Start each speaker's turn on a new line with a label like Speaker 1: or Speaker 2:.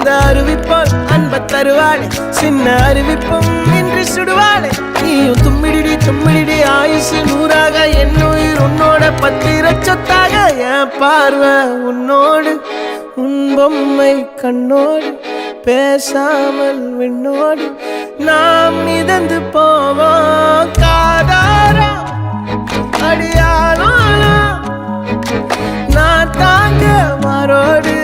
Speaker 1: அந்த அறிவிப்பால் அன்ப தருவாளே சின்ன அறிவிப்பும் இன்று சுடுவாளே நீயும் தும்மிடி தும்மிடி ஆயுசு நூறாக என் உயிர் உன்னோட பத்திர சொத்தாக என் பார்வை உன்னோடு உன் பொம்மை கண்ணோடு பேசாமல் விண்ணோடு நாம் மிதந்து போவோம் காதாரா அடியாளோ நான் தாங்க மாறோடு